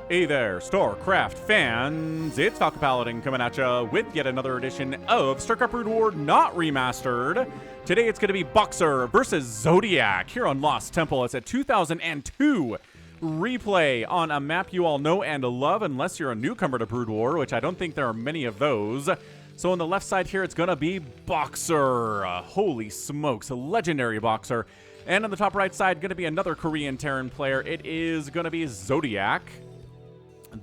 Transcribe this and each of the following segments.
Hey there, StarCraft fans! It's Falcon Paladin coming at ya with yet another edition of StarCraft Brood War Not Remastered. Today it's going to be BoxeR versus Zodiac here on Lost Temple. It's a 2002 replay on a map you all know and love, unless you're a newcomer to Brood War, which I don't think there are many of those. So on the left side here, it's going to be BoxeR. Holy smokes, a legendary BoxeR. And on the top right side, going to be another Korean Terran player. It is going to be Zodiac.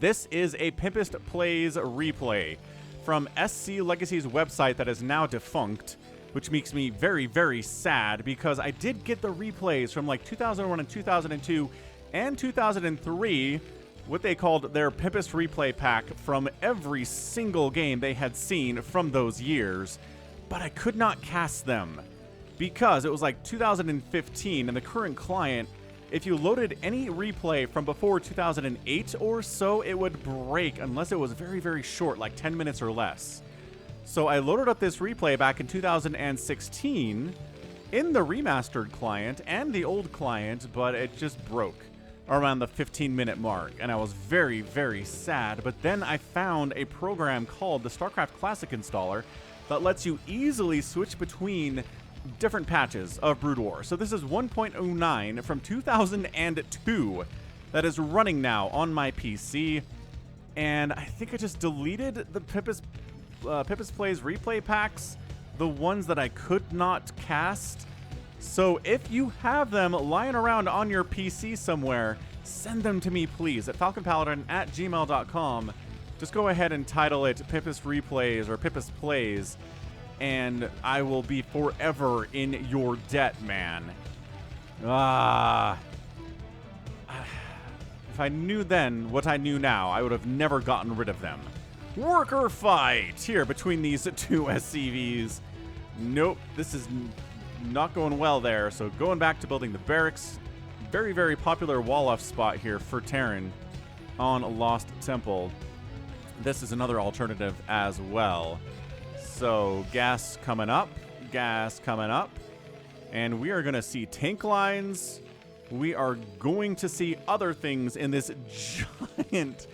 This is a Pimpest Plays replay from SC Legacy's website that is now defunct, which makes me very, very sad because I did get the replays from like 2001 and 2002 and 2003, what they called their Pimpest replay pack from every single game they had seen from those years, but I could not cast them because it was like 2015 and the current client, if you loaded any replay from before 2008 or so, it would break unless it was very, very short, like 10 minutes or less. So I loaded up this replay back in 2016 in the remastered client and the old client, but it just broke around the 15-minute mark, and I was very, very sad. But then I found a program called the StarCraft Classic Installer that lets you easily switch between different patches of Brood War. So this is 1.09 from 2002 that is running now on my PC, and I think I just deleted the Pimpest Plays replay packs, the ones that I could not cast. So if you have them lying around on your PC somewhere, send them to me please at falconpaladin@gmail.com. Just go ahead and title it Pimpest Replays or Pimpest Plays, and I will be forever in your debt, man. If I knew then what I knew now, I would have never gotten rid of them. Worker fight here between these two SCVs. Nope, this is not going well there. So going back to building the barracks. Very, very popular wall-off spot here for Terran on Lost Temple. This is another alternative as well. So gas coming up, and we are going to see tank lines. We are going to see other things in this giant,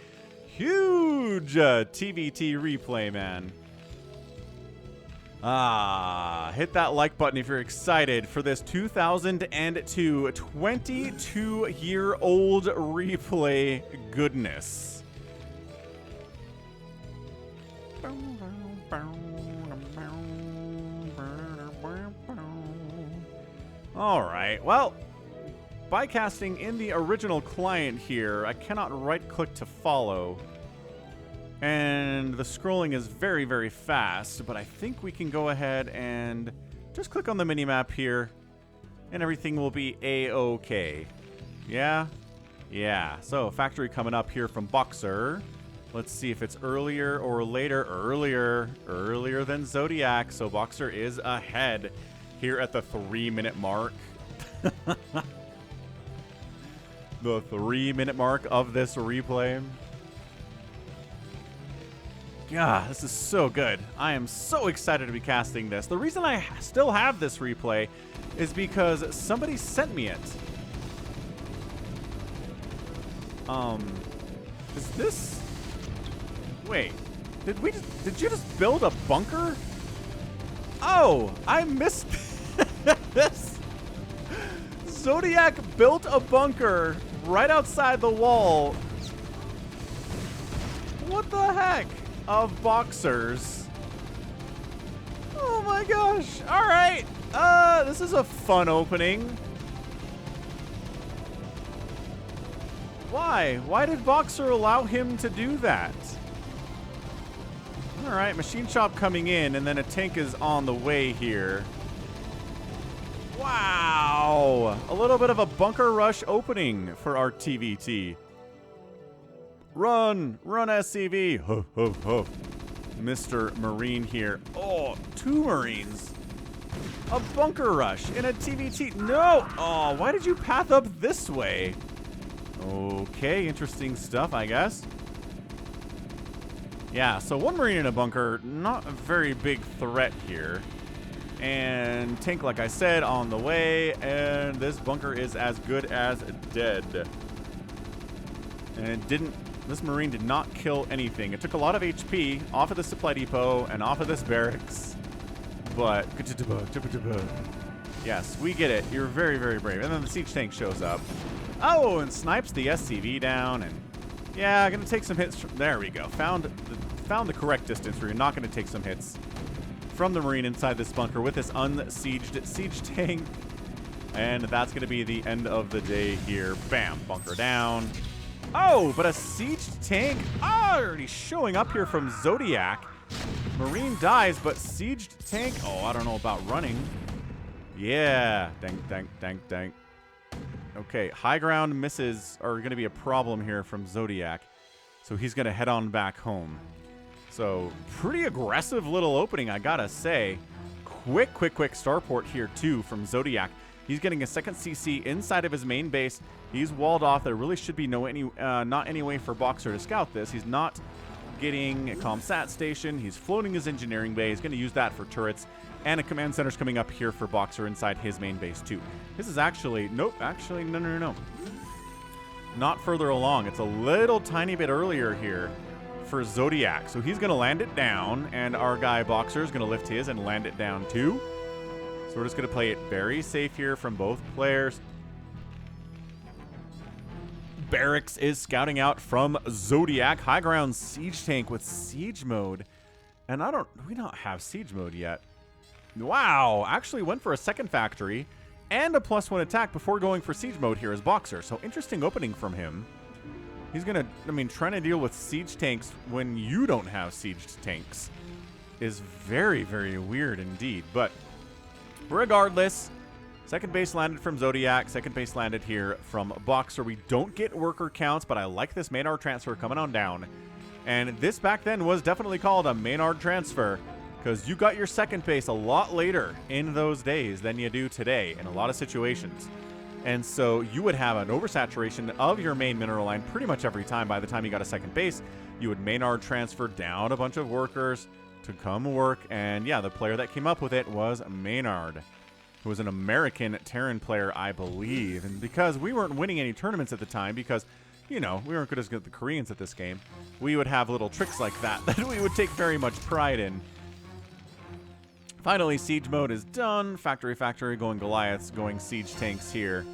huge TVT replay, man. Hit that like button if you're excited for this 2002 22-year-old replay goodness. Alright, well, by casting in the original client here, I cannot right-click to follow. And the scrolling is very, very fast, but I think we can go ahead and just click on the minimap here, and everything will be A-OK. Yeah? Yeah. So, factory coming up here from BoxeR. Let's see if it's earlier or later. Earlier than Zodiac, so BoxeR is ahead here at the 3-minute mark. The 3-minute mark of this replay. God, this is so good. I am so excited to be casting this. The reason I still have this replay is because somebody sent me it. Is this... Wait, did you just build a bunker? Oh, I missed this. Zodiac built a bunker right outside the wall. What the heck? Of BoxeRs. Oh my gosh. All right. This is a fun opening. Why? Why did BoxeR allow him to do that? All right, machine shop coming in, and then a tank is on the way here. Wow. A little bit of a bunker rush opening for our TVT. Run! Run, SCV! Huff, huff, huff. Mr. Marine here. Oh, 2 Marines. A bunker rush in a TVT. No! Oh, why did you path up this way? Okay, interesting stuff, I guess. Yeah, so 1 Marine in a bunker, not a very big threat here. And tank, like I said, on the way. And this bunker is as good as dead. And it didn't This Marine did not kill anything. It took a lot of HP off of the supply depot and off of this barracks. But, yes, we get it. You're very, very brave. And then the siege tank shows up. Oh, and snipes the SCV down. And, yeah, gonna take some hits. There we go. Found the correct distance where you're not gonna take some hits from the Marine inside this bunker with this unsieged siege tank. And that's gonna be the end of the day here. Bam, bunker down. Oh, but a siege tank already showing up here from Zodiac. Marine dies, but sieged tank. Oh, I don't know about running. Yeah. Dank. Okay, high ground misses are going to be a problem here from Zodiac. So he's going to head on back home. So pretty aggressive little opening, I gotta say. Quick starport here too from Zodiac. He's getting a second CC inside of his main base. He's walled off. There really should be not any way for BoxeR to scout this. He's not getting a ComSat station. He's floating his engineering bay. He's going to use that for turrets. And a command center's coming up here for BoxeR inside his main base too. This is actually, no. Not further along. It's a little tiny bit earlier here for Zodiac. So he's going to land it down, and our guy BoxeR is going to lift his and land it down too. So we're just going to play it very safe here from both players. Barracks is scouting out from Zodiac. High ground siege tank with siege mode. And we don't have siege mode yet. Wow, actually went for a second factory and a +1 attack before going for siege mode here as BoxeR. So interesting opening from him. He's going to, trying to deal with siege tanks when you don't have siege tanks is very, very weird indeed. But regardless, second base landed from Zodiac. Second base landed here from BoxeR. We don't get worker counts, but I like this Maynard transfer coming on down. And this back then was definitely called a Maynard transfer because you got your second base a lot later in those days than you do today in a lot of situations. And so you would have an oversaturation of your main mineral line pretty much every time. By the time you got a second base, you would Maynard transfer down a bunch of workers to come work. And yeah, the player that came up with it was Maynard, who was an American Terran player, I believe. And because we weren't winning any tournaments at the time, because, we weren't good as good as the Koreans at this game, we would have little tricks like that that we would take very much pride in. Finally, siege mode is done. Factory going Goliaths, going siege tanks here.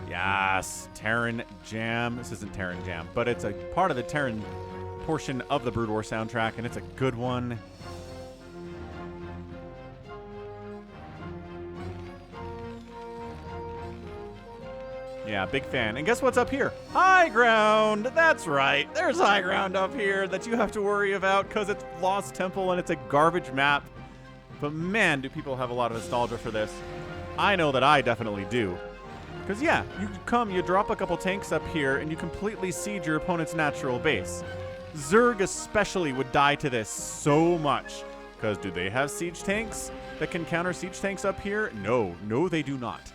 Yes, Terran Jam. This isn't Terran Jam, but it's a part of the Terran portion of the Brood War soundtrack, and it's a good one. Yeah, big fan. And guess what's up here? High ground! That's right. There's high ground up here that you have to worry about because it's Lost Temple and it's a garbage map. But man, do people have a lot of nostalgia for this. I know that I definitely do. Because yeah, you drop a couple tanks up here and you completely siege your opponent's natural base. Zerg especially would die to this so much. Because do they have siege tanks that can counter siege tanks up here? No, they do not.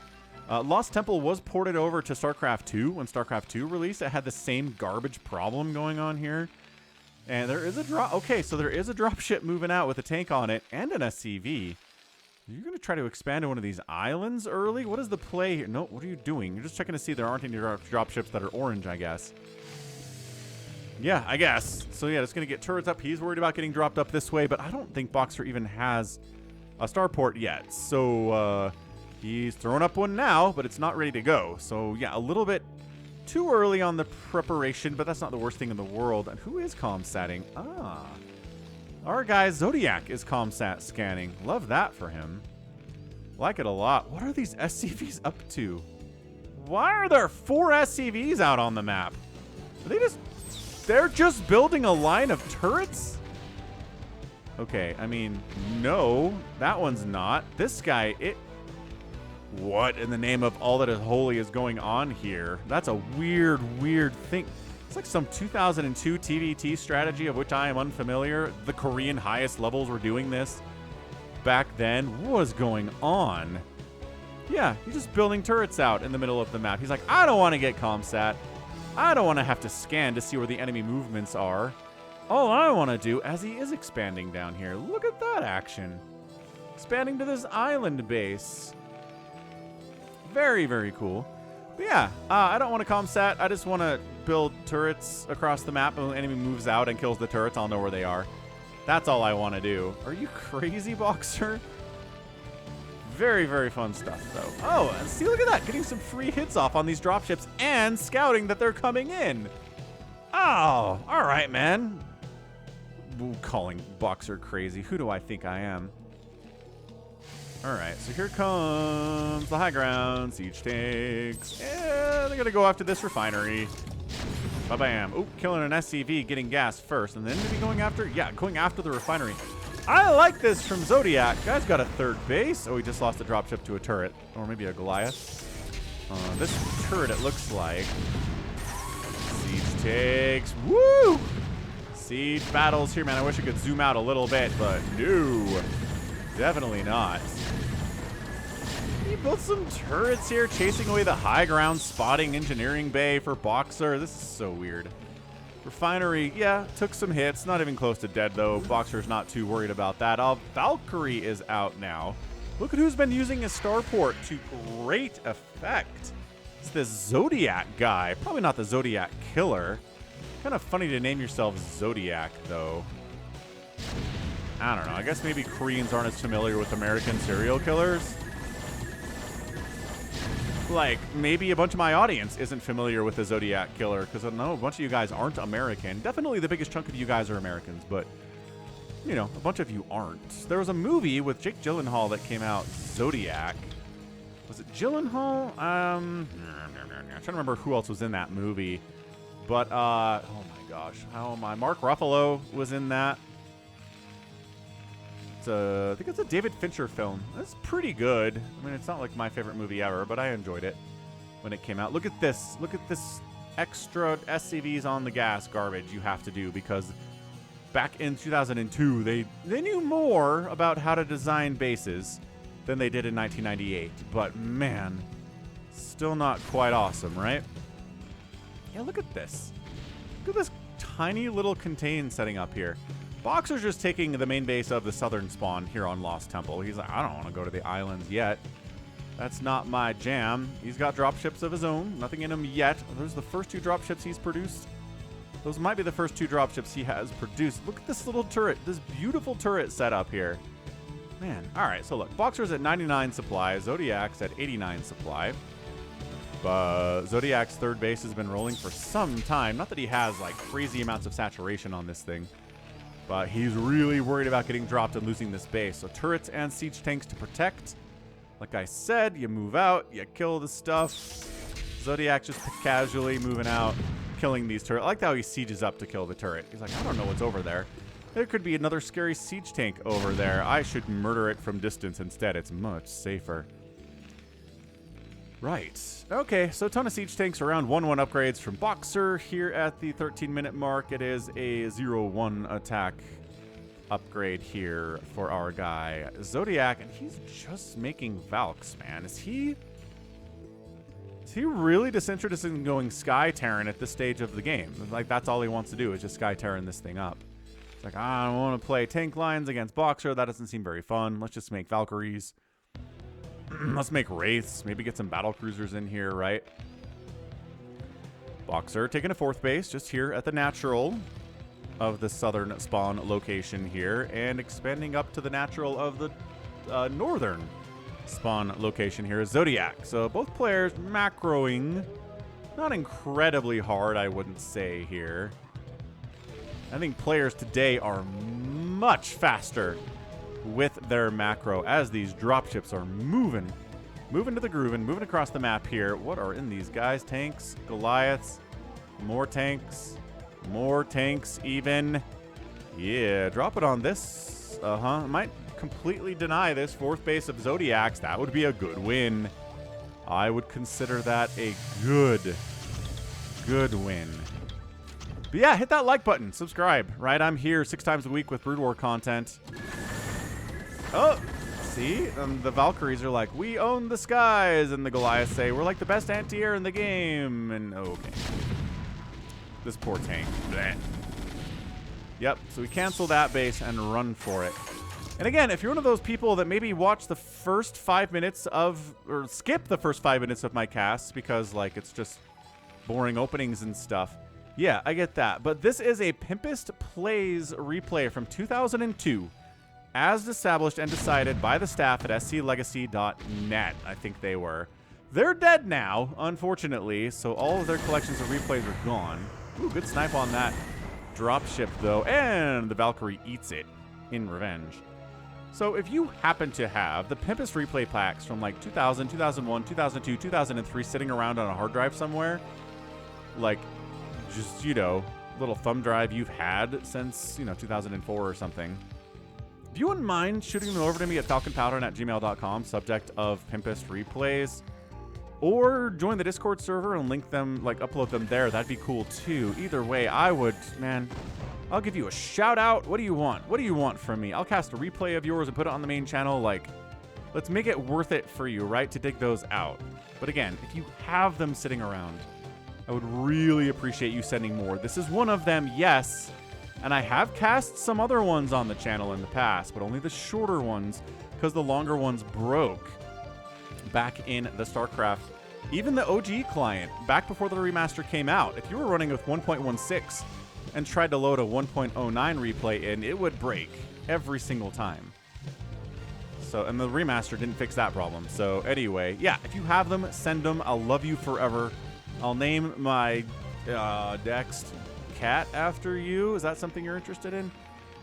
Lost Temple was ported over to StarCraft 2 when StarCraft 2 released. It had the same garbage problem going on here. And there is a drop. Okay, so there is a dropship moving out with a tank on it and an SCV. You're going to try to expand to one of these islands early? What is the play here? No, what are you doing? You're just checking to see there aren't any dropships that are orange, I guess. Yeah, I guess. So yeah, it's going to get turrets up. He's worried about getting dropped up this way, but I don't think BoxeR even has a starport yet. So he's throwing up one now, but it's not ready to go. So yeah, a little bit too early on the preparation, but that's not the worst thing in the world. And who is comsatting? Our guy Zodiac is comsat scanning. Love that for him. Like it a lot. What are these SCVs up to? Why are there 4 SCVs out on the map? Are they're just building a line of turrets? Okay, no, that one's not. This guy, what in the name of all that is holy is going on here? That's a weird thing. It's like some 2002 TVT strategy of which I am unfamiliar. The Korean highest levels were doing this back then. What was going on? Yeah, he's just building turrets out in the middle of the map. He's like, I don't want to get comsat. I don't want to have to scan to see where the enemy movements are. All I want to do, as he is expanding down here, look at that action. Expanding to this island base. Very, very cool. But yeah, I don't want to comsat. I just want to build turrets across the map. When the enemy moves out and kills the turrets, I'll know where they are. That's all I want to do. Are you crazy, BoxeR? Very, very fun stuff, though. Oh, and see, look at that. Getting some free hits off on these dropships and scouting that they're coming in. Oh, all right, man. Ooh, calling BoxeR crazy. Who do I think I am? All right, so here comes the high ground. Siege tanks. Yeah, they're going to go after this refinery. Ba-bam. Ooh, killing an SCV, getting gas first, and then maybe going after, yeah, going after the refinery. I like this from Zodiac. Guy's got a third base. Oh, he just lost a dropship to a turret, or maybe a Goliath. This turret, it looks like. Siege takes. Woo! Siege battles here, man. I wish I could zoom out a little bit, but no. Definitely not. He built some turrets here, chasing away the high ground, spotting engineering bay for BoxeR. This is so weird. Refinery, yeah, took some hits. Not even close to dead, though. BoxeR's not too worried about that. Valkyrie is out now. Look at who's been using his starport to great effect. It's this Zodiac guy. Probably not the Zodiac killer. Kind of funny to name yourself Zodiac, though. I don't know. I guess maybe Koreans aren't as familiar with American serial killers. Like, maybe a bunch of my audience isn't familiar with the Zodiac killer, because I know a bunch of you guys aren't American. Definitely the biggest chunk of you guys are Americans, but, you know, a bunch of you aren't. There was a movie with Jake Gyllenhaal that came out, Zodiac. Was it Gyllenhaal? I'm trying to remember who else was in that movie. But, oh my gosh, how am I? Mark Ruffalo was in that. I think it's a David Fincher film. It's pretty good. I mean, it's not like my favorite movie ever, but I enjoyed it when it came out. Look at this. Look at this extra SCVs on the gas garbage you have to do, because back in 2002, they knew more about how to design bases than they did in 1998. But man, still not quite awesome, right? Yeah, look at this. Look at this tiny little contain setting up here. BoxeR's just taking the main base of the southern spawn here on Lost Temple. He's like, I don't want to go to the islands yet. That's not my jam. He's got dropships of his own. Nothing in him yet. Those are the first 2 dropships he's produced. Those might be the first 2 dropships he has produced. Look at this little turret. This beautiful turret set up here. Man. All right, so look. BoxeR's at 99 supply. Zodiac's at 89 supply. But Zodiac's third base has been rolling for some time. Not that he has, like, crazy amounts of saturation on this thing. But he's really worried about getting dropped and losing this base. So turrets and siege tanks to protect. Like I said, you move out, you kill the stuff. Zodiac just casually moving out, killing these turrets. I like how he sieges up to kill the turret. He's like, I don't know what's over there. There could be another scary siege tank over there. I should murder it from distance instead. It's much safer. Right. Okay, so a ton of siege tanks, around 1-1 upgrades from BoxeR. Here at the 13-minute mark, it is a 0-1 attack upgrade here for our guy Zodiac, and he's just making Valks, man. Is he really disinterested in going Sky Terran at this stage of the game? Like, that's all he wants to do is just Sky Terran this thing up. It's like, I don't want to play tank lines against BoxeR. That doesn't seem very fun. Let's just make Valkyries. Let's make Wraiths. Maybe get some battle cruisers in here, right? BoxeR taking a 4th base just here at the natural of the southern spawn location here, and expanding up to the natural of the northern spawn location here is Zodiac. So both players macroing not incredibly hard, I wouldn't say here. I think players today are much faster with their macro as these dropships are moving to the grooving, moving across the map here. What are in these guys? Tanks, Goliaths, more tanks even. Yeah, drop it on this. Might completely deny this 4th base of Zodiacs. That would be a good win. I would consider that a good win. But yeah, hit that like button, subscribe, right? I'm here 6 times a week with Brood War content. Oh, see? The Valkyries are like, we own the skies. And the Goliaths say, we're like the best anti-air in the game. And okay. This poor tank. Blech. Yep, so we cancel that base and run for it. And again, if you're one of those people that maybe watch the first 5 minutes of, or skip the first 5 minutes of my casts because, like, it's just boring openings and stuff. Yeah, I get that. But this is a Pimpist Plays replay from 2002, as established and decided by the staff at sclegacy.net, I think they were. They're dead now, unfortunately, so all of their collections of replays are gone. Ooh, good snipe on that dropship, though, and the Valkyrie eats it in revenge. So if you happen to have the Pimpist replay packs from like 2000, 2001, 2002, 2003 sitting around on a hard drive somewhere, like just, you know, little thumb drive you've had since, you know, 2004 or something, if you wouldn't mind shooting them over to me at falconpaladin@gmail.com, subject of Pimpist replays, or join the Discord server and link them, like upload them there, that'd be cool too. Either way, I would, man, I'll give you a shout out. What do you want? What do you want from me? I'll cast a replay of yours and put it on the main channel. Like, let's make it worth it for you, right? To dig those out. But again, if you have them sitting around, I would really appreciate you sending more. This is one of them, yes. And I have cast some other ones on the channel in the past, but only the shorter ones because the longer ones broke back in the StarCraft. Even the OG client, back before the remaster came out, if you were running with 1.16, and tried to load a 1.09 replay in, it would break every single time. So, and the remaster didn't fix that problem. So anyway, yeah, if you have them, send them. I'll love you forever. I'll name my next cat after you. Is that something you're interested in?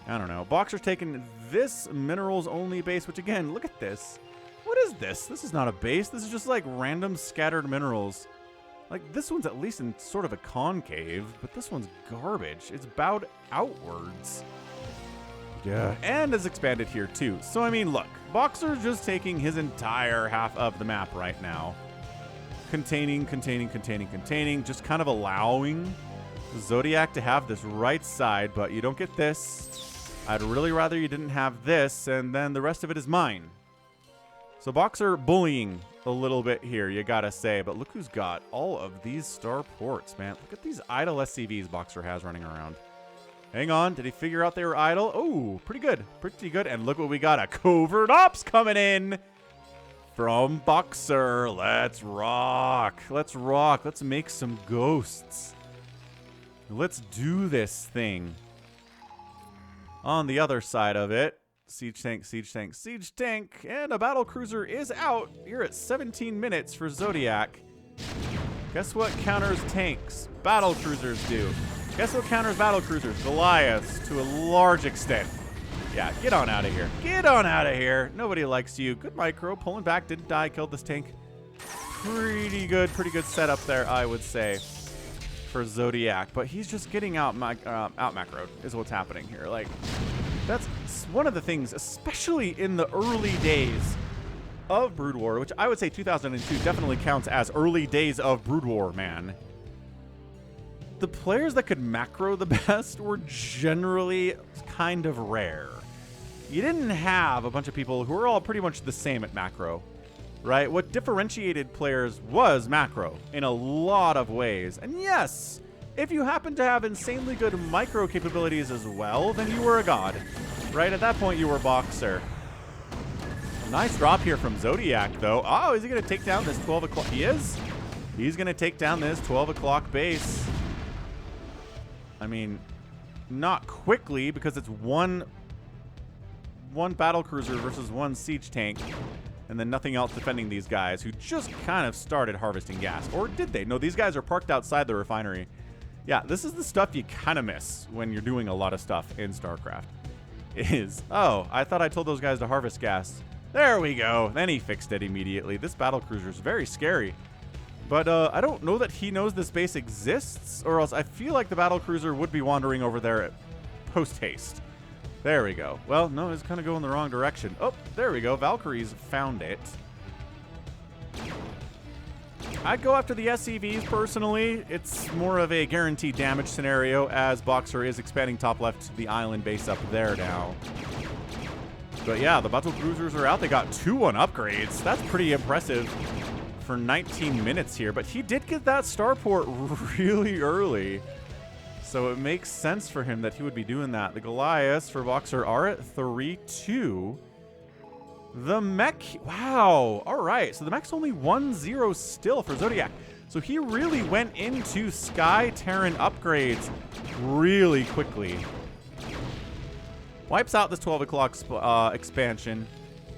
I don't know. BoxeR's taking this minerals only base, which again, look at this. What is this? This is not a base. This is just like random scattered minerals. Like, this one's at least in sort of a concave, but this one's garbage. It's bowed outwards. Yeah. And is expanded here, too. So, I mean, look. BoxeR's just taking his entire half of the map right now. Containing. Just kind of allowing Zodiac to have this right side, but you don't get this. I'd really rather you didn't have this, and then the rest of it is mine. So, BoxeR bullying a little bit here, you gotta say. But look who's got all of these star ports, man. Look at these idle SCVs BoxeR has running around. Hang on, did he figure out they were idle? Oh, pretty good, pretty good. And look what we got, a covert ops coming in from BoxeR. Let's rock, let's rock. Let's make some ghosts. Let's do this thing. On the other side of it, siege tank, and a battle cruiser is out here at 17 minutes for Zodiac. Guess what counters tanks? Battle cruisers do. Guess what counters battle cruisers? Goliaths, to a large extent. Yeah, get on out of here. Get on out of here. Nobody likes you. Good micro, pulling back, didn't die, killed this tank. Pretty good setup there, I would say, for Zodiac. But he's just getting out macroed is what's happening here. Like, that's one of the things, especially in the early days of Brood War, which I would say 2002 definitely counts as early days of Brood War, man. The players that could macro the best were generally kind of rare. You didn't have a bunch of people who were all pretty much the same at macro, right? What differentiated players was macro in a lot of ways. And yes, if you happen to have insanely good micro capabilities as well, then you were a god, right? At that point, you were BoxeR. Nice drop here from Zodiac, though. Oh, is he going to take down this 12 o'clock? He is. He's going to take down this 12 o'clock base. I mean, not quickly, because it's one battle cruiser versus one siege tank, and then nothing else defending these guys who just kind of started harvesting gas. Or did they? No, these guys are parked outside the refinery. Yeah, this is the stuff you kind of miss when you're doing a lot of stuff in StarCraft. Oh, I thought I told those guys to harvest gas. There we go. Then he fixed it immediately. This battle cruiser is very scary. But I don't know that he knows this base exists, or else I feel like the battle cruiser would be wandering over there at post-haste. There we go. Well, no, it's kind of going the wrong direction. Oh, there we go. Valkyrie's found it. I'd go after the SCVs personally. It's more of a guaranteed damage scenario, as BoxeR is expanding top left to the island base up there now. But yeah, the battle cruisers are out. They got 2-1 upgrades. That's pretty impressive for 19 minutes here. But he did get that starport really early. So it makes sense for him that he would be doing that. The Goliaths for BoxeR are at 3-2. The mech, wow. All right, so the mech's only 1-0 still for Zodiac. So he really went into Sky Terran upgrades really quickly. Wipes out this 12 o'clock expansion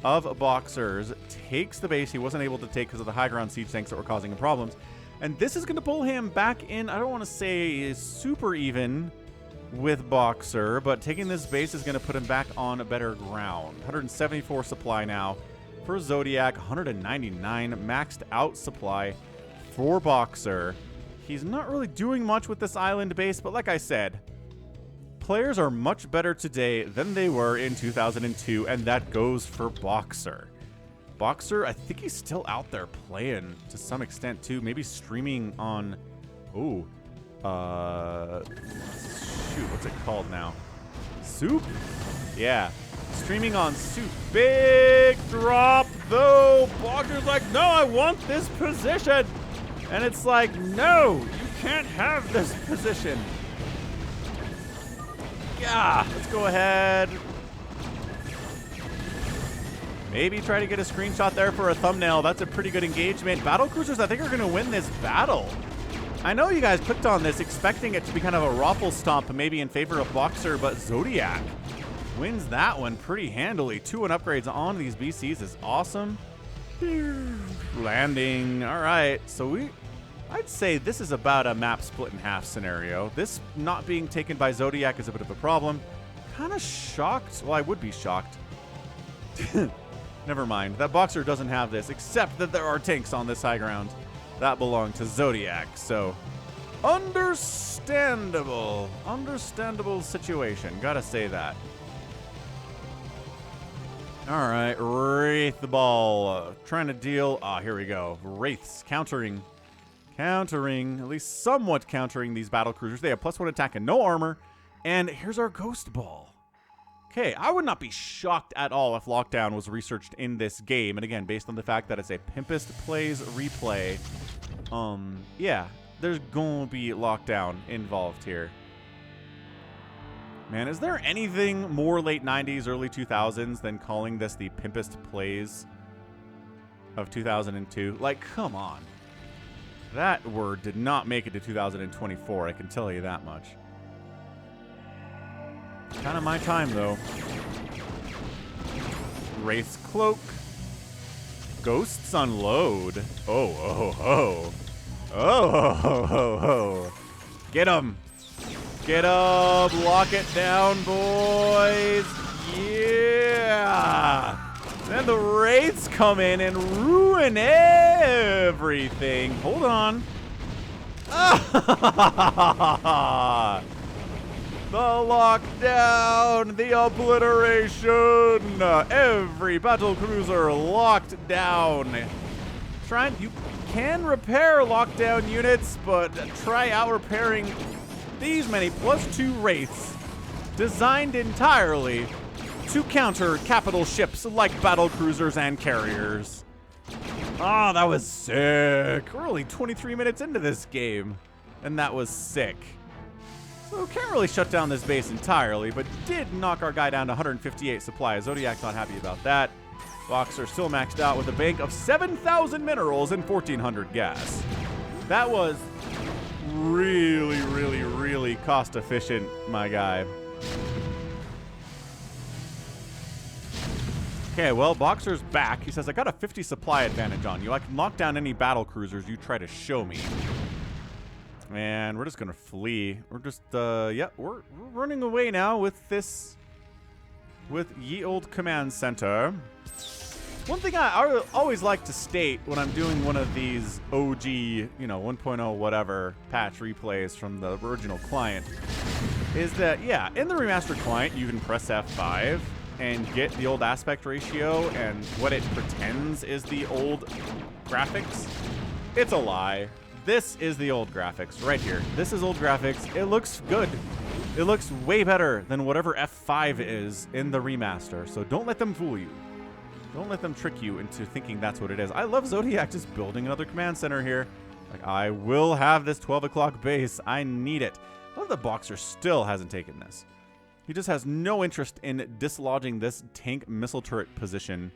of BoxeR's, takes the base he wasn't able to take because of the high ground siege tanks that were causing him problems. And this is going to pull him back in, I don't want to say super even with BoxeR, but taking this base is going to put him back on a better ground. 174 supply now for Zodiac, 199 maxed out supply for BoxeR. He's not really doing much with this island base, but like I said, players are much better today than they were in 2002, and that goes for BoxeR. BoxeR, I think he's still out there playing to some extent too. Maybe streaming on, shoot, what's it called now? Soup? Yeah, streaming on Soup. Big drop though. BoxeR's like, no, I want this position. And it's like, no, you can't have this position. Yeah, let's go ahead. Maybe try to get a screenshot there for a thumbnail. That's a pretty good engagement. Battle cruisers, I think, are going to win this battle. I know you guys clicked on this expecting it to be kind of a raffle stomp, maybe in favor of BoxeR, but Zodiac wins that one pretty handily. 2-1 upgrades on these BCs is awesome. Landing. All right. So I'd say this is about a map split in half scenario. This not being taken by Zodiac is a bit of a problem. Kind of shocked. Well, I would be shocked. Never mind. That BoxeR doesn't have this, except that there are tanks on this high ground that belong to Zodiac. So, understandable situation. Gotta say that. All right, Wraith the ball. Trying to deal. Here we go. Wraiths countering, at least somewhat countering these battle cruisers. They have +1 attack and no armor. And here's our Ghost Ball. Okay, I would not be shocked at all if Lockdown was researched in this game. And again, based on the fact that it's a Pimpest Plays replay, yeah, there's going to be Lockdown involved here. Man, is there anything more late 90s, early 2000s than calling this the Pimpest Plays of 2002? Like, come on. That word did not make it to 2024, I can tell you that much. Kind of my time, though. Wraith's Cloak. Ghosts unload. Oh. Get him. Get up. Lock it down, boys. Yeah. Then the Wraiths come in and ruin everything. Hold on. The lockdown, the obliteration. Every battle cruiser locked down. You can repair lockdown units, but try out repairing these many +2 Wraiths designed entirely to counter capital ships like battle cruisers and carriers. Oh, that was sick. We're only 23 minutes into this game, and that was sick. So can't really shut down this base entirely, but did knock our guy down to 158 supply. Zodiac's not happy about that. BoxeR still maxed out with a bank of 7,000 minerals and 1,400 gas. That was really cost efficient, my guy. Okay, well, BoxeR's back. He says, I got a 50 supply advantage on you. I can lock down any battle cruisers you try to show me. And we're just going to flee. We're just, yeah, we're running away now with this, with ye old command center. One thing I always like to state when I'm doing one of these OG, 1.0 whatever patch replays from the original client is that, yeah, in the remastered client, you can press F5 and get the old aspect ratio and what it pretends is the old graphics. It's a lie. This is the old graphics right here. This is old graphics. It looks good. It looks way better than whatever F5 is in the remaster. So don't let them fool you. Don't let them trick you into thinking that's what it is. I love Zodiac just building another command center here. Like, I will have this 12 o'clock base. I need it. I love that BoxeR still hasn't taken this. He just has no interest in dislodging this tank missile turret position.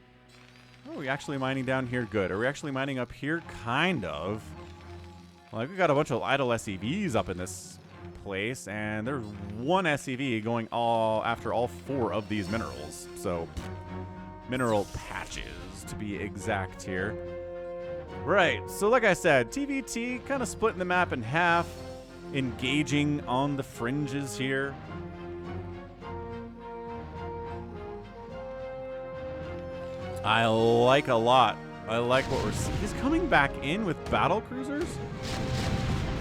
Are we actually mining down here? Good. Are we actually mining up here? Kind of. Like, we got a bunch of idle SCVs up in this place, and there's one SCV going after all 4 of these minerals. So, mineral patches to be exact here. Right, so like I said, TVT kind of splitting the map in half, engaging on the fringes here. I like a lot. I like what we're seeing. He's coming back in with battle cruisers?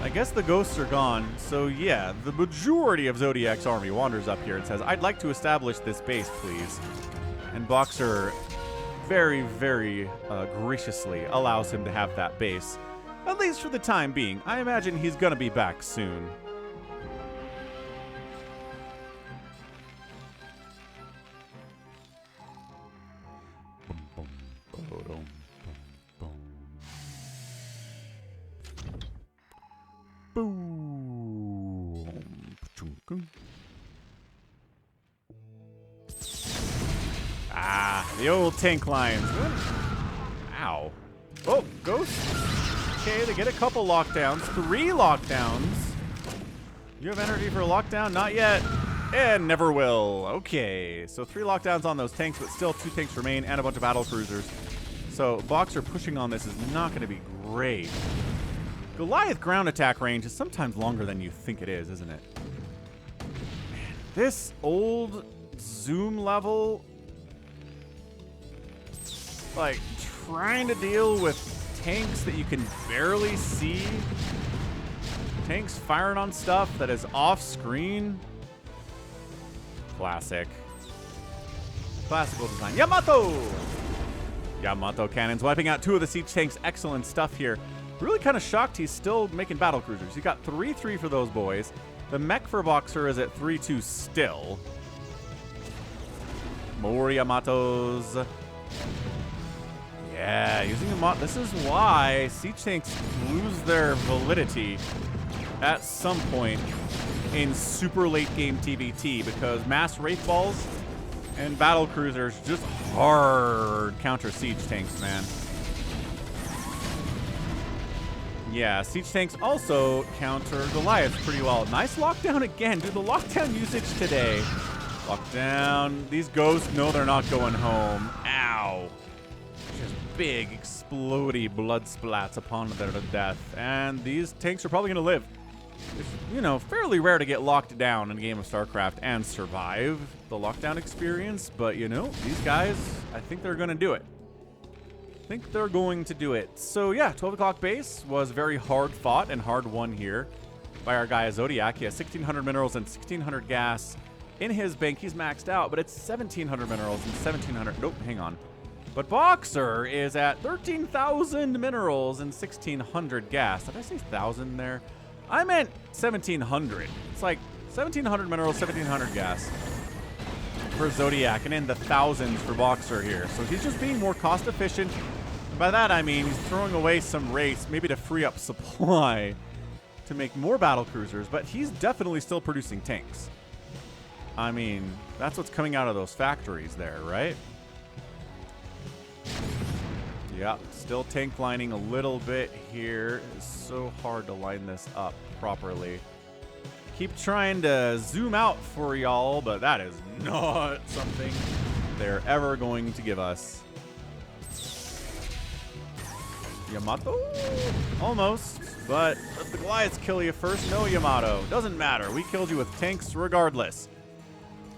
I guess the ghosts are gone. So yeah, the majority of Zodiac's army wanders up here and says, I'd like to establish this base, please. And BoxeR very, very graciously allows him to have that base. At least for the time being. I imagine he's going to be back soon. Boom. Ah, the old tank lines. Ow. Oh, ghost. Okay, they get a couple lockdowns. 3 lockdowns. You have energy for a lockdown? Not yet. And never will. Okay, so 3 lockdowns on those tanks, but still 2 tanks remain and a bunch of battle cruisers. So BoxeR pushing on this is not going to be great. Goliath ground attack range is sometimes longer than you think it is, isn't it? Man, this old zoom level, like trying to deal with tanks that you can barely see, tanks firing on stuff that is off screen. Classic. Classical design. Yamato cannons wiping out 2 of the siege tanks. Excellent stuff here. Really kind of shocked he's still making battle cruisers. He got 3-3 for those boys. The mech for BoxeR is at 3-2 still. More Yamatos. Yeah, using Yamato. This is why siege tanks lose their validity at some point in super late game TVT, because mass Wraith Balls and battle cruisers just hard counter siege tanks, man. Yeah, siege tanks also counter Goliaths pretty well. Nice lockdown again. Dude, the lockdown usage today. Lockdown. These ghosts know they're not going home. Ow. Just big, explodey blood splats upon their death. And these tanks are probably going to live. It's, you know, fairly rare to get locked down in a game of StarCraft and survive the lockdown experience. But, you know, these guys, I think they're going to do it. I think they're going to do it. So yeah, 12 o'clock base was very hard fought and hard won here by our guy Zodiac. He has 1,600 minerals and 1,600 gas in his bank. He's maxed out, but it's 1,700 minerals and 1,700. Nope, hang on. But BoxeR is at 13,000 minerals and 1,600 gas. Did I say 1,000 there? I meant 1,700. It's like 1,700 minerals, 1,700 gas for Zodiac, and in the thousands for BoxeR here. So he's just being more cost efficient. And by that I mean he's throwing away some race, maybe to free up supply to make more battle cruisers, but he's definitely still producing tanks. I mean, that's what's coming out of those factories there, right? Yeah, still tank lining a little bit here. It's so hard to line this up properly. Keep trying to zoom out for y'all, but that is not something they're ever going to give us. Yamato? Almost, but let the Goliaths kill you first. No Yamato. Doesn't matter. We killed you with tanks regardless.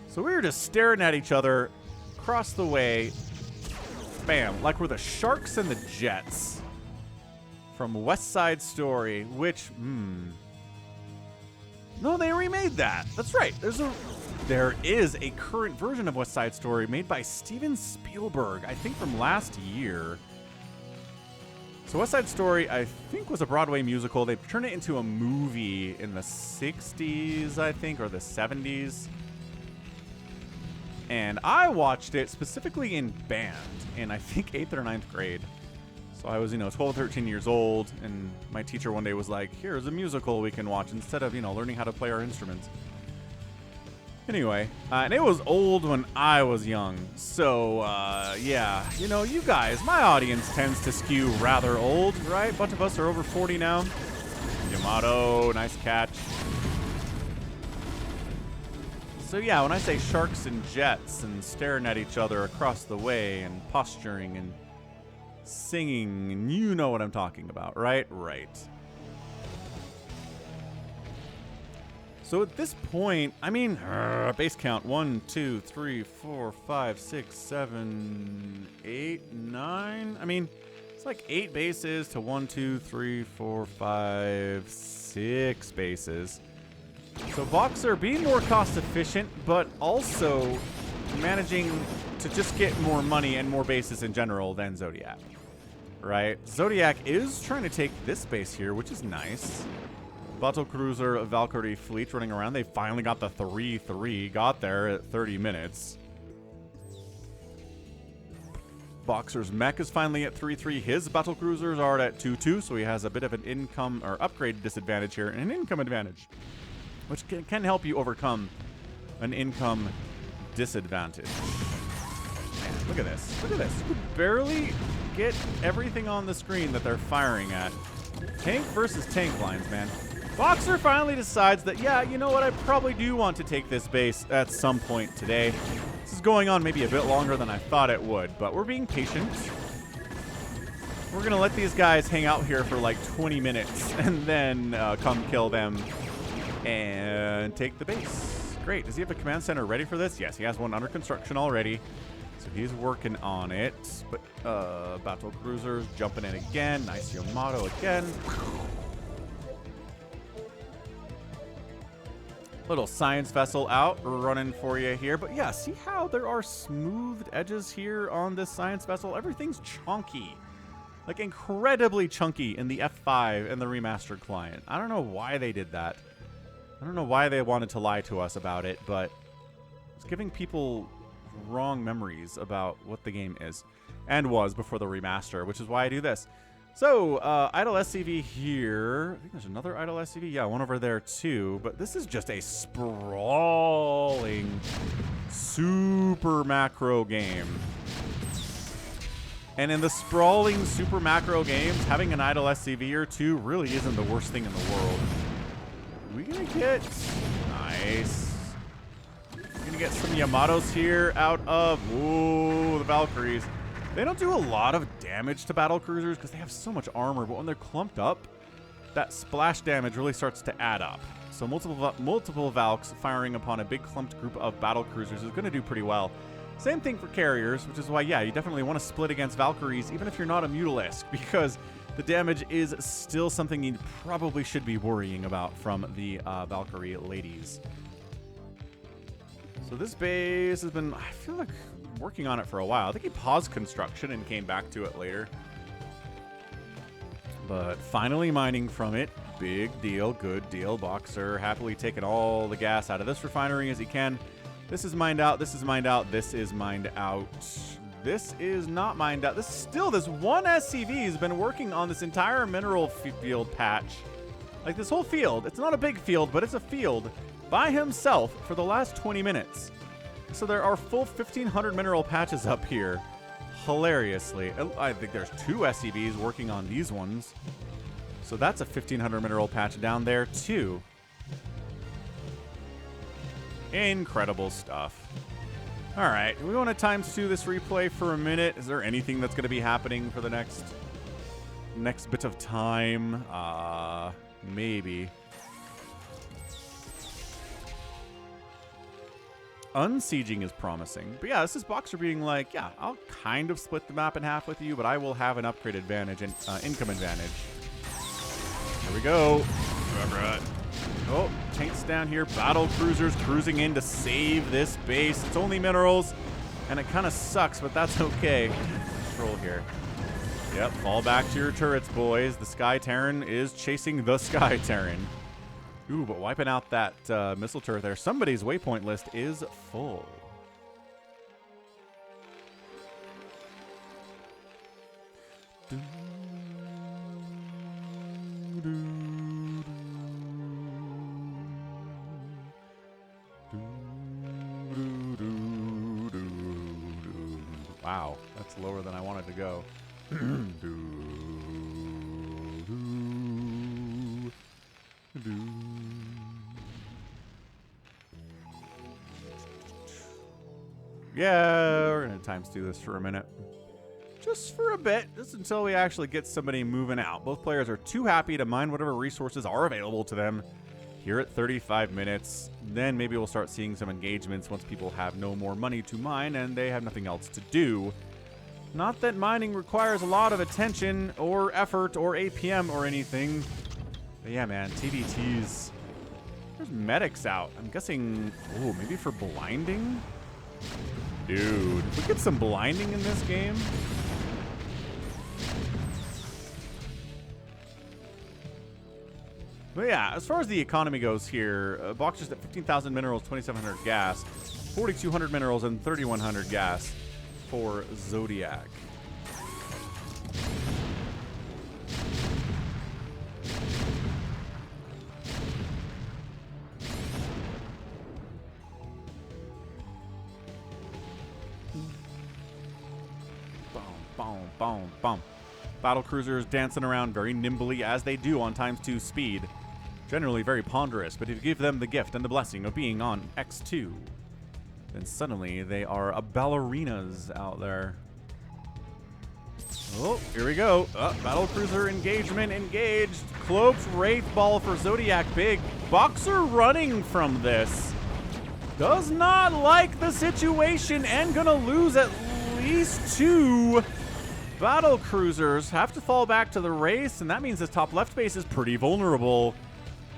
So we were just staring at each other across the way. Bam. Like we're the Sharks and the Jets from West Side Story, which, no, they remade that. That's right. There is a current version of West Side Story made by Steven Spielberg, I think from last year. So West Side Story, I think, was a Broadway musical. They turned it into a movie in the 60s, I think, or the 70s. And I watched it specifically in band in, I think, 8th or 9th grade. So So I was, 12, 13 years old, and my teacher one day was like, here's a musical we can watch instead of, learning how to play our instruments. Anyway, and it was old when I was young. So, yeah, you guys, my audience tends to skew rather old, right? A bunch of us are over 40 now. Yamato, nice catch. So yeah, when I say sharks and jets and staring at each other across the way and posturing and singing, and you know what I'm talking about, right? Right. So at this point, I mean, base count 1, 2, 3, 4, 5, 6, 7, 8, 9. I mean, it's like 8 bases to 1, 2, 3, 4, 5, 6 bases. So BoxeR being more cost efficient, but also managing to just get more money and more bases in general than Zodiac, right? Zodiac is trying to take this base here, which is nice. Battlecruiser Valkyrie fleet running around. They finally got the 3-3. Got there at 30 minutes. BoxeR's mech is finally at 3-3. His battlecruisers are at 2-2, so he has a bit of an income or upgrade disadvantage here and an income advantage, which can help you overcome an income disadvantage. Man, look at this. Look at this. You could barely get everything on the screen that they're firing at. Tank versus tank lines, man. BoxeR finally decides that, yeah, you know what, I probably do want to take this base at some point today. This is going on maybe a bit longer than I thought it would, but we're being patient. We're going to let these guys hang out here for like 20 minutes and then come kill them and take the base. Great. Does he have a command center ready for this? Yes, he has one under construction already. So he's working on it. But battle cruisers jumping in again. Nice Yamato again. Little science vessel out running for you here. But yeah, see how there are smoothed edges here on this science vessel? Everything's chunky. Like incredibly chunky in the F5 and the remastered client. I don't know why they did that. I don't know why they wanted to lie to us about it, but it's giving people wrong memories about what the game is and was before the remaster, which is why I do this. So, idle SCV here. I think there's another idle SCV. Yeah, one over there too. But this is just a sprawling, super macro game. And in the sprawling, super macro games, having an idle SCV or two really isn't the worst thing in the world. Are we gonna get... Nice. We're gonna get some Yamatos here out of... Ooh, the Valkyries. They don't do a lot of damage to battle cruisers because they have so much armor, but when they're clumped up, that splash damage really starts to add up. So multiple Valks firing upon a big clumped group of battle cruisers is going to do pretty well. Same thing for carriers, which is why, yeah, you definitely want to split against Valkyries, even if you're not a Mutalisk, because the damage is still something you probably should be worrying about from the Valkyrie ladies. So this base has been, I feel like, working on it for a while. I think he paused construction and came back to it later. But finally mining from it. Big deal, good deal. BoxeR happily taking all the gas out of this refinery as he can. This is mined out, this is mined out, this is mined out. This is not mined out. This one SCV has been working on this entire mineral field patch. Like this whole field. It's not a big field, but it's a field by himself for the last 20 minutes. So there are full 1,500 mineral patches up here. Hilariously. I think there's 2 SCVs working on these ones. So that's a 1,500 mineral patch down there too. Incredible stuff. All right, we want to times 2 this replay for a minute. Is there anything that's going to be happening for the next bit of time? Maybe. Unsieging is promising. But yeah, this is BoxeR being like, yeah, I'll kind of split the map in half with you, but I will have an upgrade advantage and income advantage. Here we go. Oh, tanks down here. Battle cruisers cruising in to save this base. It's only minerals, and it kind of sucks, but that's okay. Control here. Yep, fall back to your turrets, boys. The Sky Terran is chasing the Sky Terran. Ooh, but wiping out that missile turret there. Somebody's waypoint list is full. Wow, that's lower than I wanted to go. Yeah, we're gonna times do this for a minute. Just for a bit, just until we actually get somebody moving out. Both players are too happy to mine whatever resources are available to them here at 35 minutes. Then maybe we'll start seeing some engagements once people have no more money to mine and they have nothing else to do. Not that mining requires a lot of attention or effort or APM or anything. But yeah, man, TDTs. There's medics out. I'm guessing, oh, maybe for blinding? Dude, if we get some blinding in this game. But yeah, as far as the economy goes here, BoxeR's at 15,000 minerals, 2,700 gas, 4,200 minerals, and 3,100 gas for Zodiac. Boom, boom, boom. Battle cruisers dancing around very nimbly as they do on ×2 speed. Generally very ponderous, but if you give them the gift and the blessing of being on X2, then suddenly they are ballerinas out there. Oh, here we go. Battle cruiser engagement engaged. Cloaked Wraith Ball for Zodiac big. BoxeR running from this. Does not like the situation and gonna lose at least 2 battle cruisers. Have to fall back to the race, and that means this top left base is pretty vulnerable.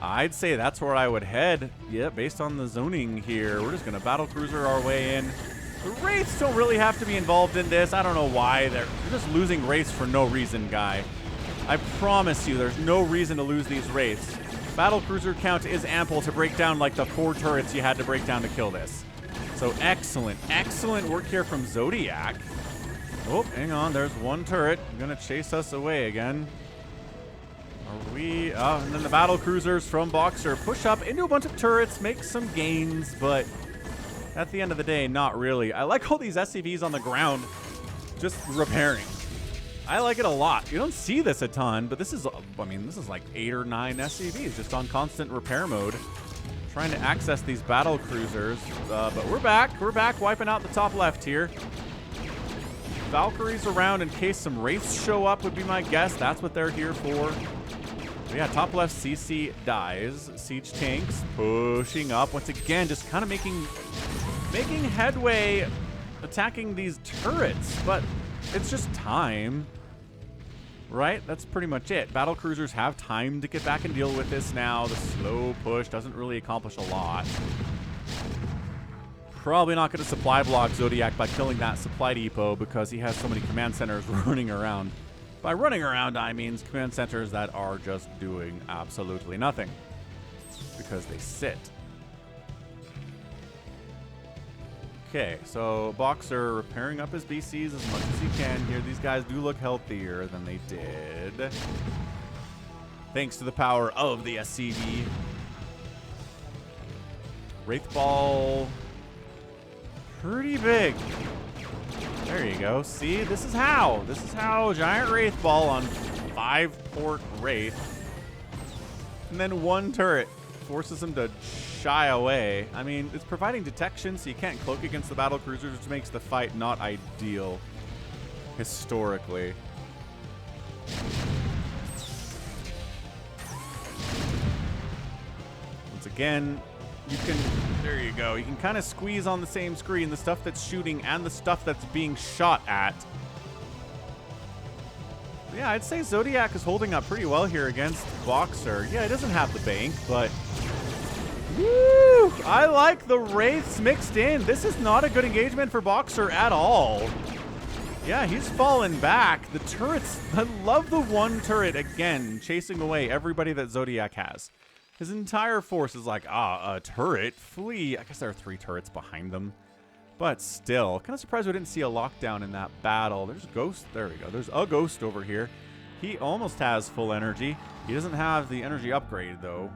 I'd say that's where I would head. Yeah, based on the zoning here. We're just gonna battle cruiser our way in. The Wraiths don't really have to be involved in this. I don't know why. They're just losing Wraiths for no reason, guy. I promise you, there's no reason to lose these Wraiths. Battle cruiser count is ample to break down like the 4 turrets you had to break down to kill this. So excellent, excellent work here from Zodiac. Oh, hang on. There's 1 turret. Gonna chase us away again. Are we? Oh, and then the battle cruisers from BoxeR push up into a bunch of turrets, make some gains, but at the end of the day, not really. I like all these SCVs on the ground just repairing. I like it a lot. You don't see this a ton, but this is, I mean, this is like 8 or 9 SCVs just on constant repair mode, trying to access these battle cruisers. But we're back. We're back, wiping out the top left here. Valkyries around in case some Wraiths show up would be my guess. That's what they're here for. But yeah, top left CC dies. Siege tanks pushing up once again, just kind of making headway, attacking these turrets. But it's just time, right? That's pretty much it. Battle cruisers have time to get back and deal with this now. The slow push doesn't really accomplish a lot. Probably not going to supply block Zodiac by killing that supply depot because he has so many command centers running around. By running around, I mean command centers that are just doing absolutely nothing because they sit. Okay, so BoxeR repairing up his BCs as much as he can here. These guys do look healthier than they did, thanks to the power of the SCV. Wraith Ball, pretty big. There you go. See, this is how Giant Wraith Ball on 5-port Wraith. And then 1 turret forces him to shy away. I mean, it's providing detection, so you can't cloak against the battle cruisers, which makes the fight not ideal historically. Once again, you can, there you go. You can kind of squeeze on the same screen the stuff that's shooting and the stuff that's being shot at. Yeah, I'd say Zodiac is holding up pretty well here against BoxeR. Yeah, he doesn't have the bank, but woo! I like the Wraiths mixed in. This is not a good engagement for BoxeR at all. Yeah, he's fallen back. The turrets, I love the 1 turret again, chasing away everybody that Zodiac has. His entire force is like, a turret, flee. I guess there are 3 turrets behind them. But still, kind of surprised we didn't see a lockdown in that battle. There's a ghost. There we go. There's a ghost over here. He almost has full energy. He doesn't have the energy upgrade, though.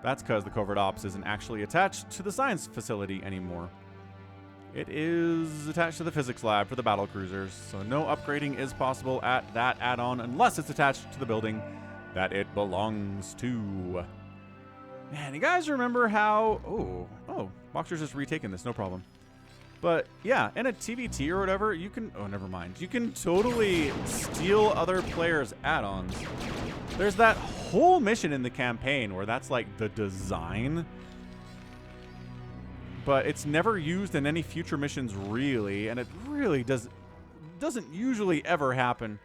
That's because the Covert Ops isn't actually attached to the science facility anymore. It is attached to the physics lab for the battle cruisers, so no upgrading is possible at that add-on unless it's attached to the building that it belongs to. Man, you guys remember how... Oh, BoxeR's just retaken this, no problem. But yeah, in a TVT or whatever, you can... Oh, never mind. You can totally steal other players' add-ons. There's that whole mission in the campaign where that's like the design. But it's never used in any future missions, really. And it really doesn't usually ever happen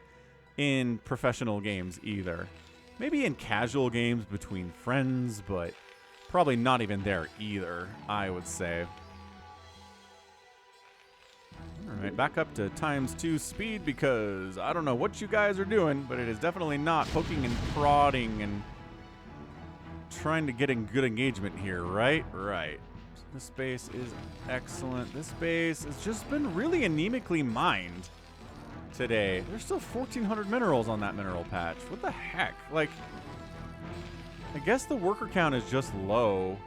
in professional games either. Maybe in casual games between friends, but probably not even there either, I would say. Alright, back up to ×2 speed because I don't know what you guys are doing, but it is definitely not poking and prodding and trying to get in good engagement here, right? Right. This base is excellent. This base has just been really anemically mined today. There's still 1,400 minerals on that mineral patch. What the heck? Like, I guess the worker count is just low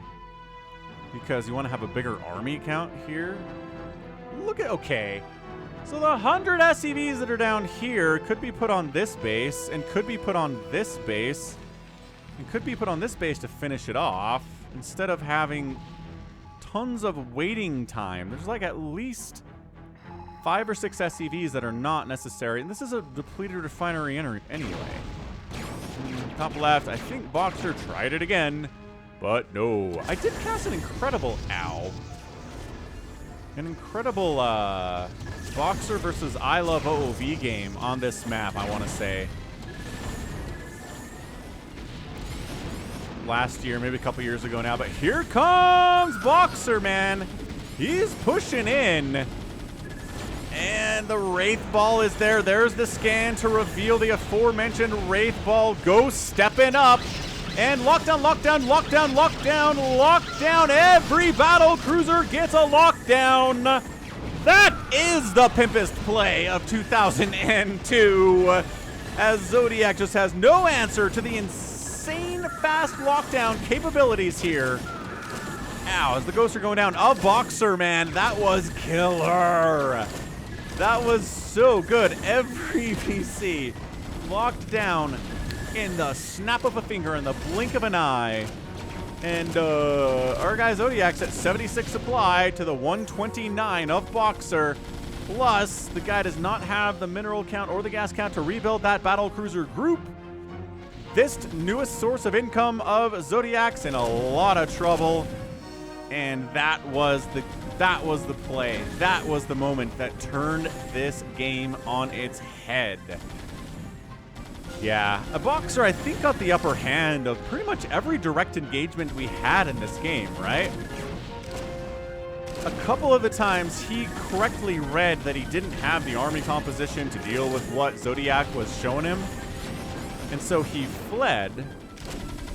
because you want to have a bigger army count here. Look at, okay. So the 100 SCVs that are down here could be put on this base and could be put on this base and could be put on this base to finish it off instead of having tons of waiting time. There's like at least 5 or 6 SCVs that are not necessary. And this is a depleted refinery anyway. Top left, I think BoxeR tried it again, but no. I did cast an incredible, an incredible BoxeR versus I Love OOV game on this map, I want to say. Last year, maybe a couple years ago now, but here comes BoxeR, man. He's pushing in. And the Wraith Ball is there. There's the scan to reveal the aforementioned Wraith Ball. Ghost stepping up. And lockdown, lockdown, lockdown, lockdown, lockdown. Every battle cruiser gets a lockdown. That is the pimpest play of 2002. As Zodiac just has no answer to the insane fast lockdown capabilities here. Ow, as the ghosts are going down of BoxeR, man, that was killer. That was so good. Every PC locked down in the snap of a finger, in the blink of an eye. And our guy Zodiac's at 76 supply to the 129 of BoxeR. Plus, the guy does not have the mineral count or the gas count to rebuild that battle cruiser group. This newest source of income of Zodiac's in a lot of trouble. And that was the play. That was the moment that turned this game on its head. Yeah, BoxeR, I think, got the upper hand of pretty much every direct engagement we had in this game, right? A couple of the times he correctly read that he didn't have the army composition to deal with what Zodiac was showing him. And so he fled.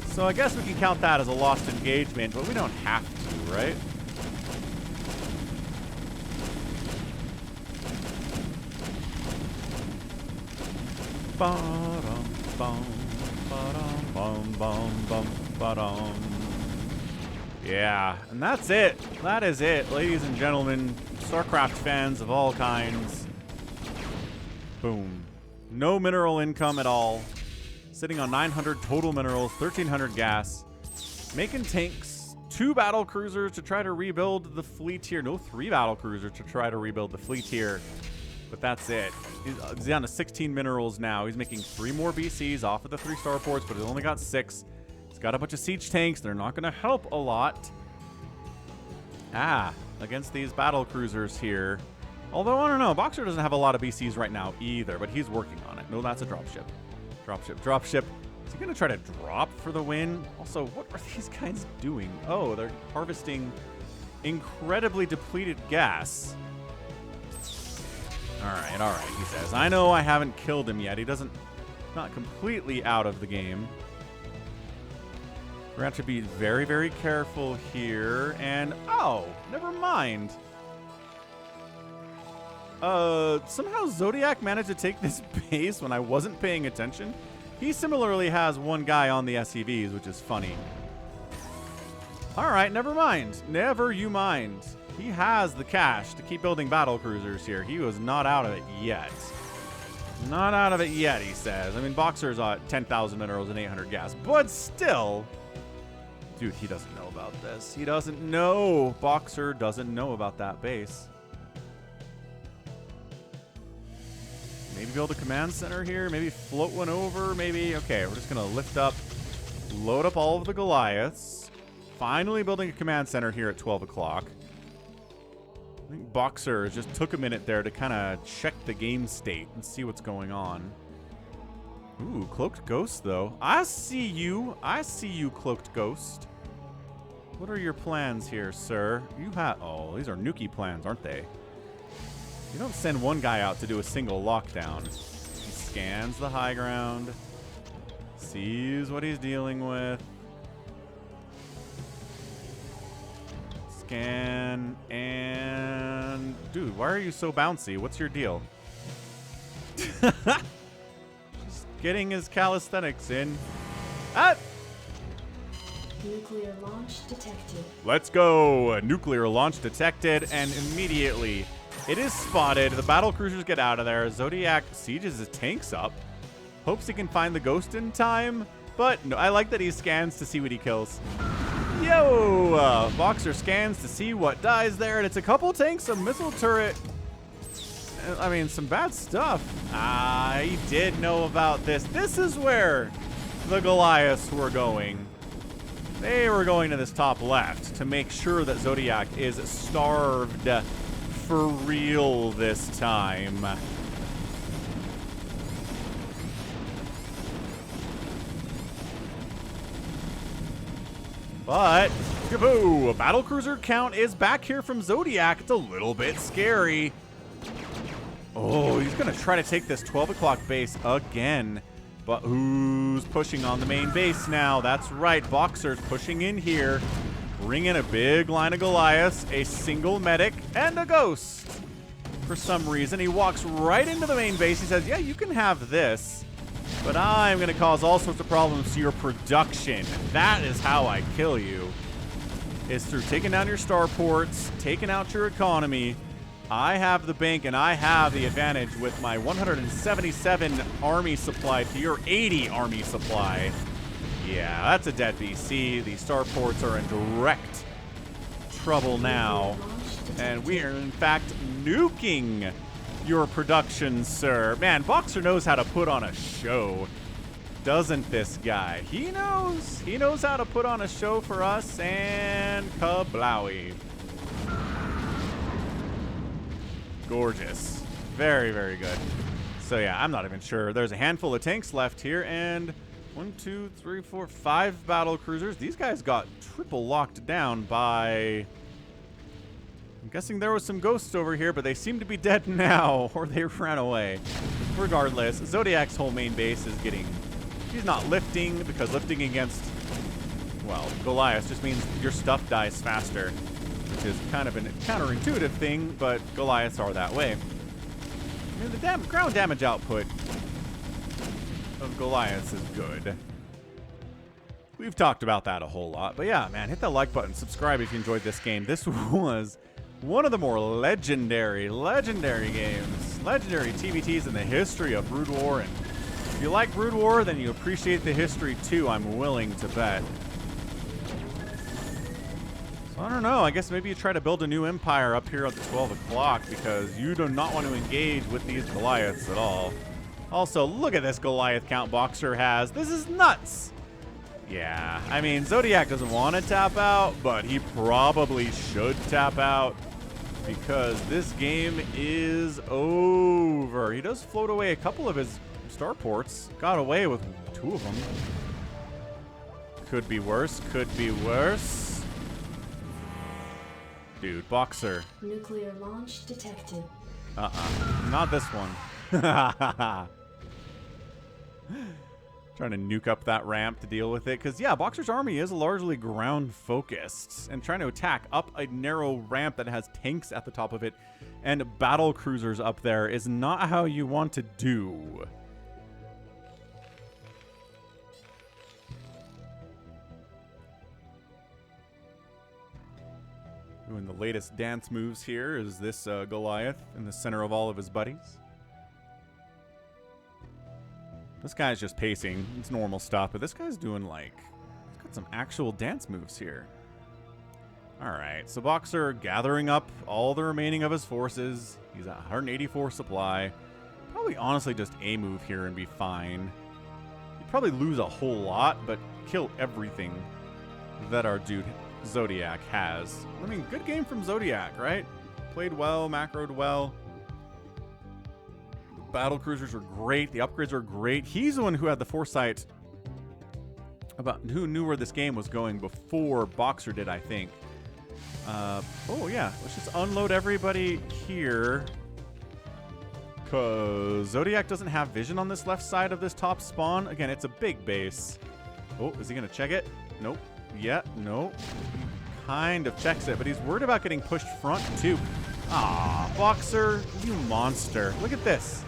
So I guess we can count that as a lost engagement, but we don't have to, right? Yeah, and that's it. That is it, ladies and gentlemen, StarCraft fans of all kinds. Boom. No mineral income at all. Sitting on 900 total minerals, 1,300 gas. Making tanks, 2 battle cruisers to try to rebuild the fleet here. No, 3 battle cruisers to try to rebuild the fleet here. But that's it. He's down to 16 minerals now. He's making 3 more BCs off of the 3 starports, but he's only got 6. He's got a bunch of siege tanks. They're not going to help a lot. Against these battle cruisers here. Although, I don't know. BoxeR doesn't have a lot of BCs right now either, but he's working on it. No, that's a dropship. Dropship, dropship. Is he going to try to drop for the win? Also, what are these guys doing? Oh, they're harvesting incredibly depleted gas. All right, he says. I know I haven't killed him yet. He doesn't, not completely out of the game. We're going to have to be very, very careful here. And, oh, never mind. Somehow Zodiac managed to take this base when I wasn't paying attention. He similarly has one guy on the SCVs, which is funny. All right, never mind. Never you mind. He has the cash to keep building battle cruisers here. He was not out of it yet. Not out of it yet, he says. I mean, BoxeR's at 10,000 minerals and 800 gas, but still. Dude, he doesn't know about this. He doesn't know. BoxeR doesn't know about that base. Maybe build a command center here. Maybe float one over. Maybe. Okay, we're just going to lift up, load up all of the Goliaths. Finally building a command center here at 12 o'clock. I think BoxeR just took a minute there to kind of check the game state and see what's going on. Ooh, Cloaked Ghost, though. I see you. I see you, Cloaked Ghost. What are your plans here, sir? You have... Oh, these are Nuki plans, aren't they? You don't send one guy out to do a single lockdown. He scans the high ground, sees what he's dealing with. Scan, and... Dude, why are you so bouncy? What's your deal? Just getting his calisthenics in. Ah! Nuclear launch detected. Let's go. Nuclear launch detected, and immediately it is spotted. The battle cruisers get out of there. Zodiac sieges his tanks up. Hopes he can find the ghost in time, but no, I like that he scans to see what he kills. Yo! BoxeR scans to see what dies there, and it's a couple tanks, a missile turret. I mean, some bad stuff. Ah, he did know about this. This is where the Goliaths were going. They were going to this top left to make sure that Zodiac is starved for real this time. But, kaboo! Battlecruiser count is back here from Zodiac. It's a little bit scary. Oh, he's going to try to take this 12 o'clock base again. But who's pushing on the main base now? That's right, BoxeR's pushing in here. Bring in a big line of Goliaths, a single medic, and a ghost. For some reason, he walks right into the main base. He says, yeah, you can have this, but I'm going to cause all sorts of problems to your production. That is how I kill you, is through taking down your starports, taking out your economy. I have the bank, and I have the advantage with my 177 army supply to your 80 army supply. Yeah, that's a dead BC. The starports are in direct trouble now. And we are, in fact, nuking your production, sir. Man, BoxeR knows how to put on a show, doesn't this guy? He knows. He knows how to put on a show for us, and kablowie. Gorgeous. Very, very good. So, yeah, I'm not even sure. There's a handful of tanks left here, and 1, 2, 3, 4, 5 battle cruisers. These guys got triple locked down by... I'm guessing there was some ghosts over here, but they seem to be dead now, or they ran away. Regardless, Zodiac's whole main base is getting... He's not lifting, because lifting against, well, Goliath just means your stuff dies faster, which is kind of a counterintuitive thing, but Goliaths are that way. I mean, the ground damage output of Goliaths is good. We've talked about that a whole lot, but yeah, man, hit that like button, subscribe if you enjoyed this game. This was one of the more legendary games, legendary TVTs in the history of Brood War, and if you like Brood War, then you appreciate the history too, I'm willing to bet. So I don't know, I guess maybe you try to build a new empire up here at the 12 o'clock because you do not want to engage with these Goliaths at all. Also, look at this Goliath count BoxeR has. This is nuts. Yeah, I mean, Zodiac doesn't want to tap out, but he probably should tap out because this game is over. He does float away a couple of his starports. Got away with 2 of them. Could be worse. Could be worse. Dude, BoxeR. Nuclear launch detected. Not this one. Trying to nuke up that ramp to deal with it. Because, yeah, BoxeR's army is largely ground-focused. And trying to attack up a narrow ramp that has tanks at the top of it and battle cruisers up there is not how you want to do. Doing the latest dance moves here is this Goliath in the center of all of his buddies. This guy's just pacing. It's normal stuff, but this guy's doing like, he's got some actual dance moves here. All right, so BoxeR gathering up all the remaining of his forces. He's at 184 supply. Probably honestly just a move here and be fine. He'd probably lose a whole lot, but kill everything that our dude Zodiac has. I mean, good game from Zodiac, right? Played well, macroed well. The battle cruisers were great. The upgrades were great. He's the one who had the foresight about who knew where this game was going before BoxeR did, I think. Oh yeah, let's just unload everybody here. Cause Zodiac doesn't have vision on this left side of this top spawn. Again, it's a big base. Oh, is he gonna check it? Nope. Yeah, nope. Kind of checks it, but he's worried about getting pushed front too. Ah, BoxeR, you monster. Look at this.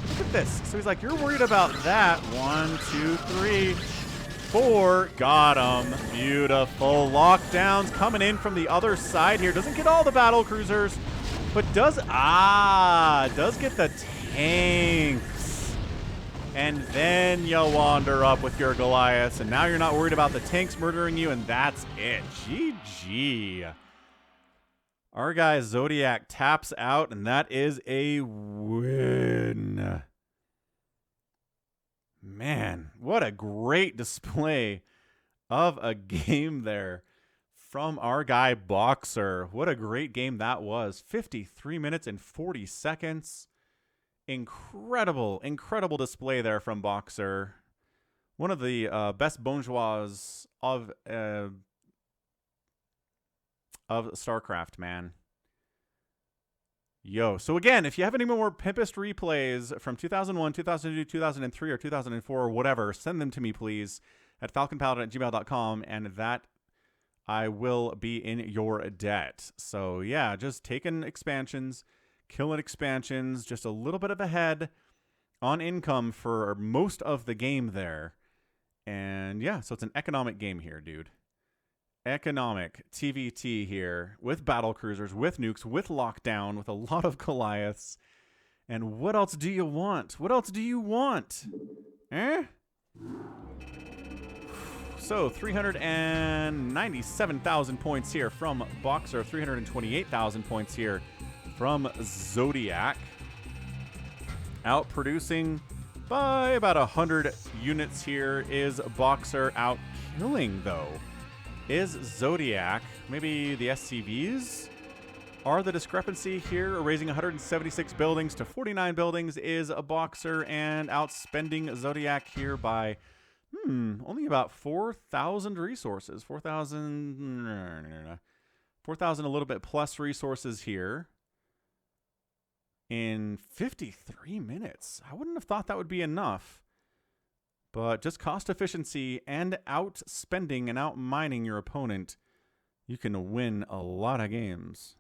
Look at this. So he's like, you're worried about that. 1, 2, 3, 4. Got him. Beautiful. Lockdowns coming in from the other side here. Doesn't get all the battle cruisers, but does get the tanks. And then you wander up with your Goliaths, and now you're not worried about the tanks murdering you, and that's it. GG. Our guy Zodiac taps out, and that is a win. Man, what a great display of a game there from our guy BoxeR. What a great game that was. 53 minutes and 40 seconds. Incredible, incredible display there from BoxeR. One of the best bourgeois of StarCraft, man. Yo, so again, if you have any more Pimpist replays from 2001, 2002, 2003, or 2004, or whatever, send them to me, please, at falconpaladin@gmail.com, and that I will be in your debt. So yeah, just taking expansions, killing expansions, just a little bit of a head on income for most of the game there. And yeah, so it's an economic game here, dude. Economic TVT here with battle cruisers, with nukes, with lockdown, with a lot of Goliaths. And what else do you want? What else do you want? Eh? So 397,000 points here from BoxeR, 328,000 points here from Zodiac. Outproducing by about 100 units here is BoxeR. Out killing, though, is Zodiac. Maybe the SCVs are the discrepancy here. Raising 176 buildings to 49 buildings is a BoxeR, and outspending Zodiac here by only about 4,000 resources. 4,000 a little bit plus resources here in 53 minutes. I wouldn't have thought that would be enough. But just cost efficiency and outspending and outmining your opponent, you can win a lot of games.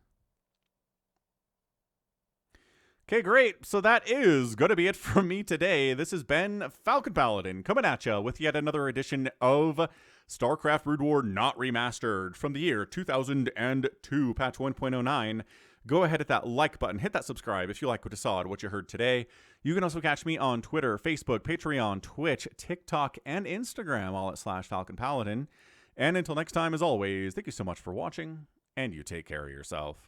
Okay, great. So that is going to be it from me today. This has been Falcon Paladin coming at you with yet another edition of StarCraft Brood War Not Remastered from the year 2002, patch 1.09. Go ahead, hit that like button, hit that subscribe if you like what you saw and what you heard today. You can also catch me on Twitter, Facebook, Patreon, Twitch, TikTok, and Instagram, all at /Falcon Paladin. And until next time, as always, thank you so much for watching, and you take care of yourself.